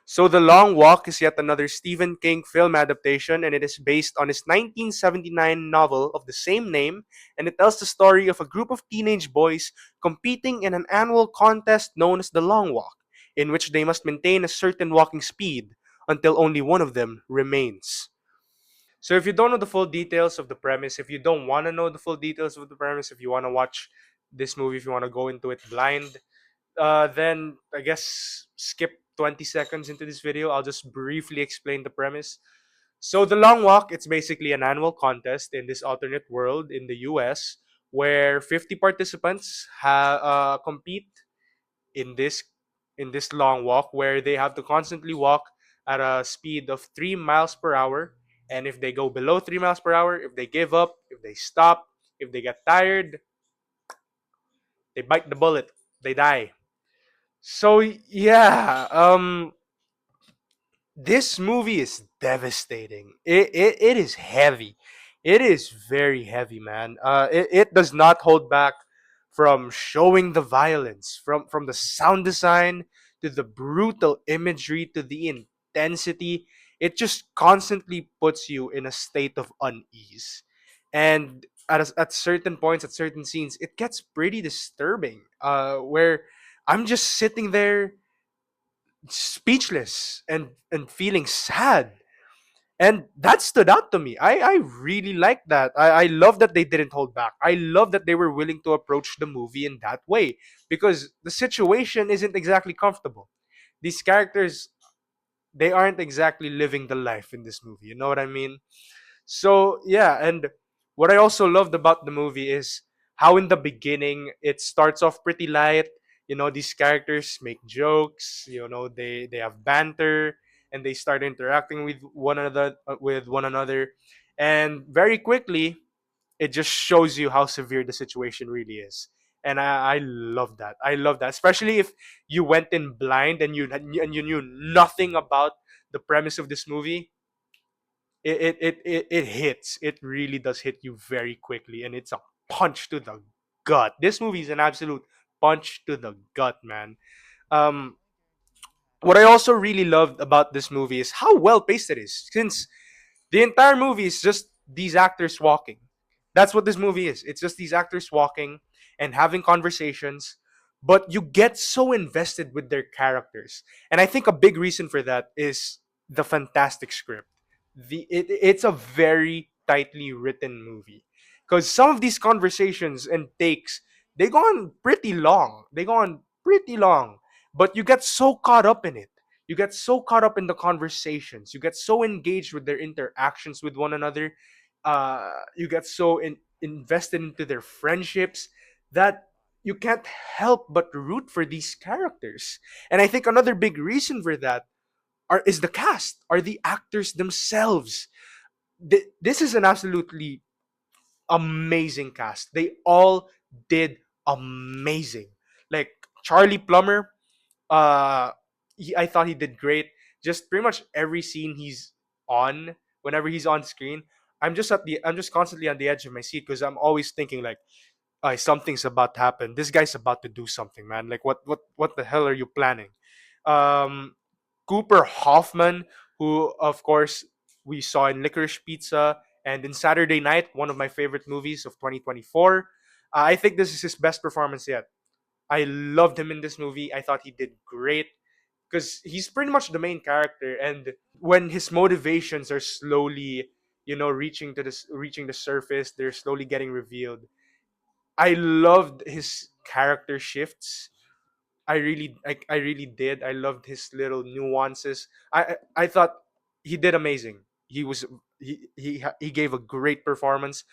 So The Long Walk is yet another Stephen King film adaptation, and it is based on his 1979 novel of the same name, and it tells the story of a group of teenage boys competing in an annual contest known as the Long Walk, in which they must maintain a certain walking speed until only one of them remains. So if you don't know the full details of the premise, if you don't want to know the full details of the premise, if you want to watch this movie, if you want to go into it blind, then I guess skip 20 seconds into this video. I'll just briefly explain the premise. So the Long Walk, it's basically an annual contest in this alternate world in the US where 50 participants compete in this long walk where they have to constantly walk at a speed of 3 miles per hour, and if they go below 3 miles per hour, if they give up, if they stop, if they get tired, they bite the bullet, they die. So yeah, this movie is devastating. It is heavy. It is very heavy, man. It does not hold back from showing the violence, from the sound design to the brutal imagery to the intensity. It just constantly puts you in a state of unease, and at certain points, at certain scenes, it gets pretty disturbing. Where I'm just sitting there speechless and feeling sad, and that stood out to me. I really like that. I love that they didn't hold back. I love that they were willing to approach the movie in that way, because the situation isn't exactly comfortable. These characters, they aren't exactly living the life in this movie, you know what I mean? So yeah, and what I also loved about the movie is how in the beginning it starts off pretty light. You know, these characters make jokes. You know, they have banter and they start interacting with one another, and very quickly it just shows you how severe the situation really is. And I love that. I love that, especially if you went in blind and you knew nothing about the premise of this movie. It hits. It really does hit you very quickly, and it's a punch to the gut. This movie is an absolute punch to the gut, man. Um, what I also really loved about this movie is how well paced it is. Since the entire movie is just these actors walking. That's what this movie is. It's just these actors walking and having conversations, but you get so invested with their characters. And I think a big reason for that is the fantastic script. It's a very tightly written movie, because some of these conversations and takes, they go on pretty long. They go on pretty long, but you get so caught up in it. You get so caught up in the conversations. You get so engaged with their interactions with one another. You get so invested into their friendships that you can't help but root for these characters. And I think another big reason for that is the cast, are the actors themselves. This is an absolutely amazing cast. They all did amazing. Like Charlie Plummer, uh I thought he did great. Just pretty much every scene he's on, whenever he's on screen, I'm just constantly on the edge of my seat, because I'm always thinking like, something's about to happen. This guy's about to do something, man. Like what the hell are you planning? Um Cooper Hoffman, who of course we saw in Licorice Pizza and in Saturday Night, one of my favorite movies of 2024. I think this is his best performance yet. I loved him in this movie. I thought he did great, because he's pretty much the main character, and when his motivations are slowly, reaching the surface, they're slowly getting revealed. I loved his character shifts. I really did. I loved his little nuances. I thought he did amazing. He gave a great performance.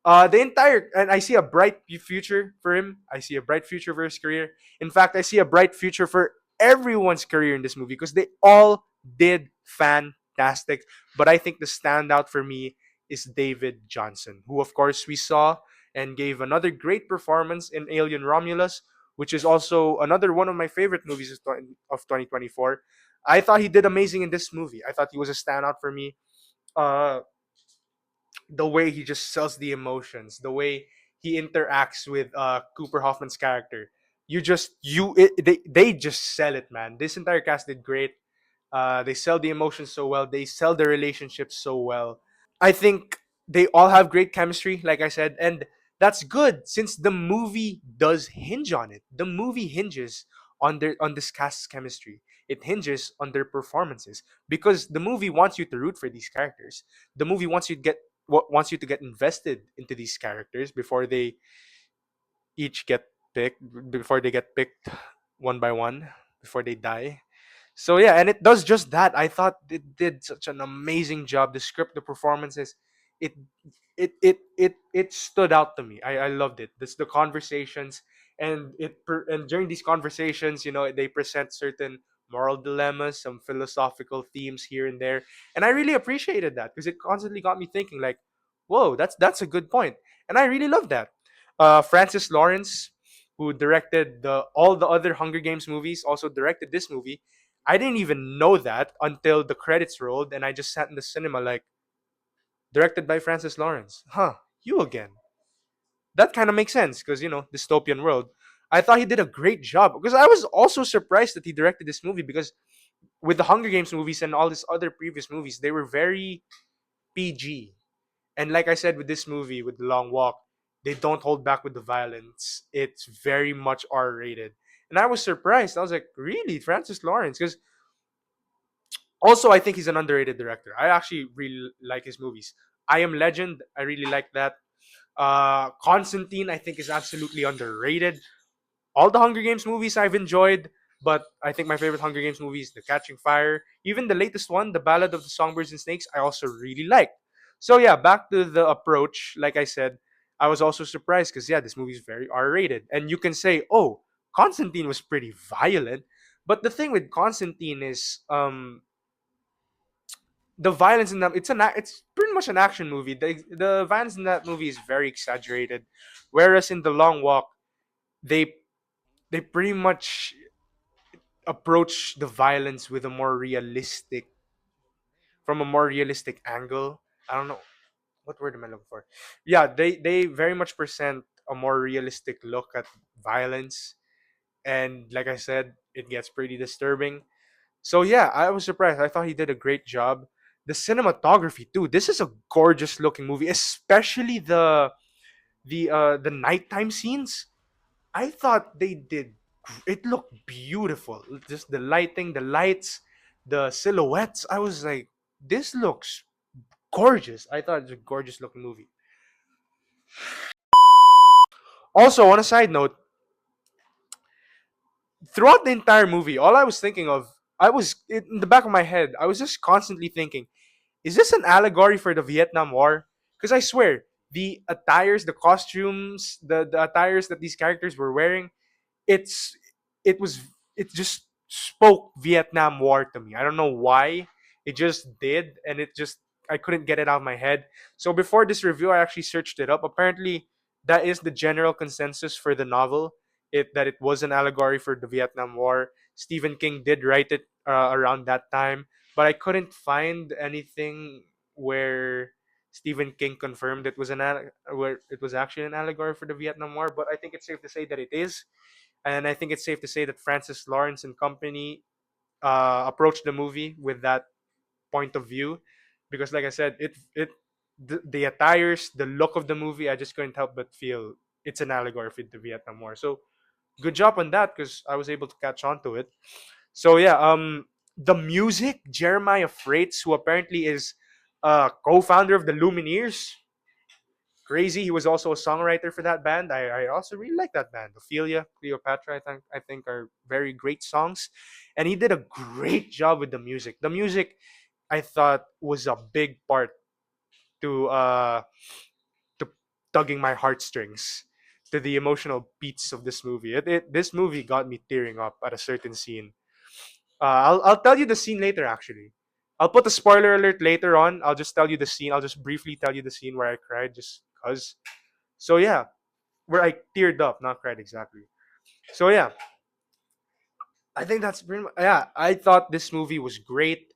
The entire, and I see a bright future for him. I see a bright future for his career. In fact, I see a bright future for everyone's career in this movie, because they all did fantastic. But I think the standout for me is David Johnson, who of course we saw and gave another great performance in Alien Romulus, which is also another one of my favorite movies of 2024. I thought he did amazing in this movie. I thought he was a standout for me. Uh, the way he just sells the emotions, the way he interacts with Cooper Hoffman's character. They just sell it, man. This entire cast did great. They sell the emotions so well. They sell the relationships so well. I think they all have great chemistry, like I said, and that's good since the movie does hinge on it. The movie hinges on this cast's chemistry. It hinges on their performances because the movie wants you to root for these characters. The movie wants you to get invested into these characters each get before they get picked one by one before they die. So yeah, and it does just that. I thought it did such an amazing job. The script, the performances, it it stood out to me. I loved it. This the conversations, and during these conversations, they present certain moral dilemmas, some philosophical themes here and there, and I really appreciated that because it constantly got me thinking. Like, whoa, that's a good point, and I really love that. Francis Lawrence, who directed the all the other Hunger Games movies, also directed this movie. I didn't even know that until the credits rolled, and I just sat in the cinema like, directed by Francis Lawrence. Huh, you again. That kind of makes sense because, dystopian world. I thought he did a great job because I was also surprised that he directed this movie because with the Hunger Games movies and all these other previous movies, they were very PG. And like I said with this movie, with The Long Walk, they don't hold back with the violence. It's very much R rated. And I was surprised. I was like, really? Francis Lawrence? Because also, I think he's an underrated director. I actually really like his movies. I Am Legend, I really like that. Constantine, I think, is absolutely underrated. All the Hunger Games movies I've enjoyed, but I think my favorite Hunger Games movie is The Catching Fire. Even the latest one, The Ballad of the Songbirds and Snakes, I also really like. So yeah, back to the approach. Like I said, I was also surprised because yeah, this movie is very R-rated, and you can say, oh, Constantine was pretty violent. But the thing with Constantine is, the violence in that it's pretty much an action movie. The violence in that movie is very exaggerated, whereas in The Long Walk, they they pretty much approach the violence with a more realistic from a more realistic angle. I don't know what word am I looking for. Yeah, they very much present a more realistic look at violence, and like I said, it gets pretty disturbing. So yeah, I was surprised. I thought he did a great job. The cinematography too. This is a gorgeous looking movie, especially the nighttime scenes. I thought they did. It looked beautiful. Just the lighting, the lights, the silhouettes. I was like, this looks gorgeous. I thought it was a gorgeous looking movie. Also, on a side note, throughout the entire movie, all I was thinking of, in the back of my head, I was just constantly thinking, is this an allegory for the Vietnam War? Because I swear, the attires, the costumes, the attires that these characters were wearing, it's it was it just spoke Vietnam War to me. I don't know why. It just did, and I couldn't get it out of my head. So before this review, I actually searched it up. Apparently, that is the general consensus for the novel. It was an allegory for the Vietnam War. Stephen King did write it around that time, but I couldn't find anything where Stephen King confirmed where it was actually an allegory for the Vietnam War. But I think it's safe to say that it is, and I think it's safe to say that Francis Lawrence and company approached the movie with that point of view, because, like I said, the attires, the look of the movie, I just couldn't help but feel it's an allegory for the Vietnam War. So good job on that because I was able to catch on to it. So yeah, the music, Jeremiah Freites, who apparently is co-founder of the Lumineers. Crazy. He was also a songwriter for that band. I also really like that band. Ophelia, Cleopatra, I think are very great songs. And he did a great job with the music. The music I thought was a big part to to tugging my heartstrings to the emotional beats of this movie. This movie got me tearing up at a certain scene. I'll tell you the scene later actually. I'll put a spoiler alert later on. I'll just tell you the scene. I'll just briefly tell you the scene where I cried just cuz. So yeah, where I teared up, not cried exactly. So yeah, I think that's pretty much, yeah. I thought this movie was great.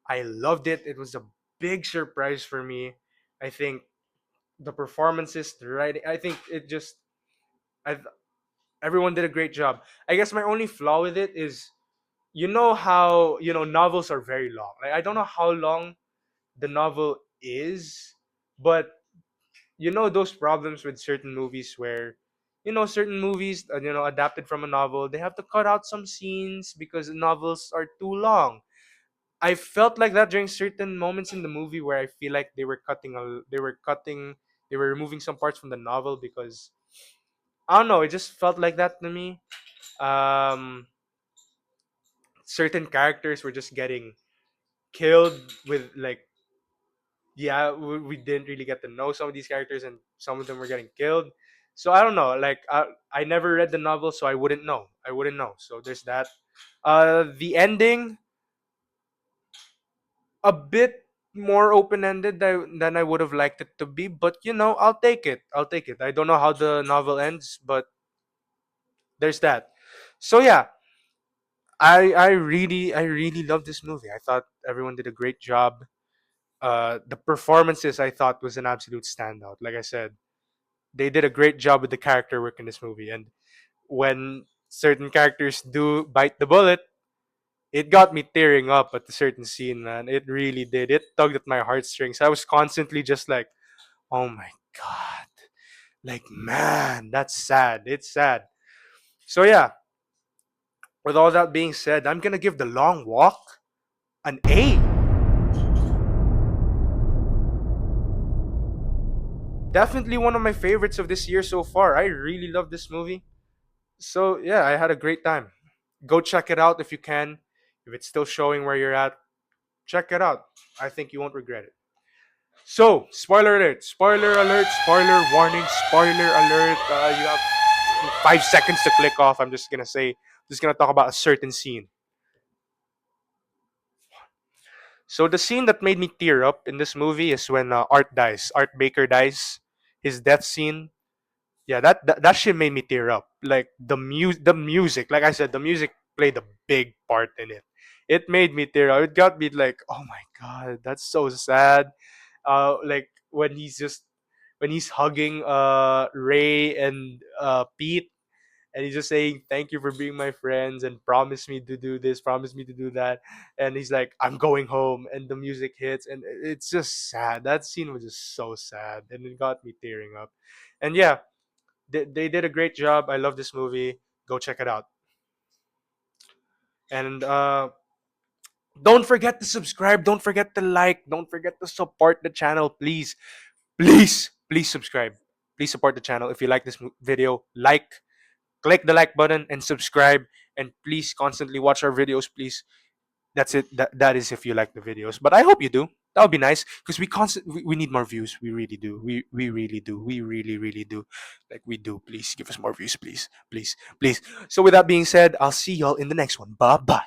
I loved it. It was a big surprise for me. I think the performances, the writing. I think it just, I everyone did a great job. I guess my only flaw with it is you know how novels are very long. Like, I don't know how long the novel is, but those problems with certain movies where certain movies adapted from a novel, they have to cut out some scenes because the novels are too long. I felt like that during certain moments in the movie where I feel like they were removing some parts from the novel because I don't know, it just felt like that to me. um Certain characters were just getting killed with, like, yeah, we didn't really get to know some of these characters, and some of them were getting killed. So I don't know, like, I never read the novel, so I wouldn't know, so there's that. The ending, a bit more open-ended than I would have liked it to be, but I'll take it. I don't know how the novel ends, but there's that. So yeah, I really love this movie. I thought everyone did a great job. The performances, I thought, was an absolute standout. Like I said, they did a great job with the character work in this movie, and when certain characters do bite the bullet, it got me tearing up at a certain scene, man. It really did. It tugged at my heartstrings. I was constantly just like, oh my god, like, man, that's sad. It's sad. So yeah, with all that being said, I'm gonna give The Long Walk an A. Definitely one of my favorites of this year so far. I really love this movie. So yeah, I had a great time. Go check it out if you can. If it's still showing where you're at, check it out. I think you won't regret it. So, spoiler alert, spoiler warning, spoiler alert. You have 5 seconds to click off. I'm just gonna talk about a certain scene. So the scene that made me tear up in this movie is when Art dies. Art Baker dies. His death scene. Yeah, that shit made me tear up. Like the music. Like I said, the music played a big part in it. It made me tear up. It got me like, oh my god, that's so sad. Like when he's hugging Ray and Pete, and he's just saying thank you for being my friends and promise me to do this, promise me to do that, and he's like, I'm going home, and the music hits, and it's just sad. That scene was just so sad, and it got me tearing up. And yeah, they did a great job. I love this movie. Go check it out. And don't forget to subscribe. Don't forget to like. Don't forget to support the channel. Please, please, please subscribe. Please support the channel. If you like this video, click the like button and subscribe. And please constantly watch our videos. Please, that's it. That is if you like the videos. But I hope you do. That would be nice because we need more views. We really do. We really do. We really do. Like, we do. Please give us more views. Please, please, please. So with that being said, I'll see y'all in the next one. Bye bye.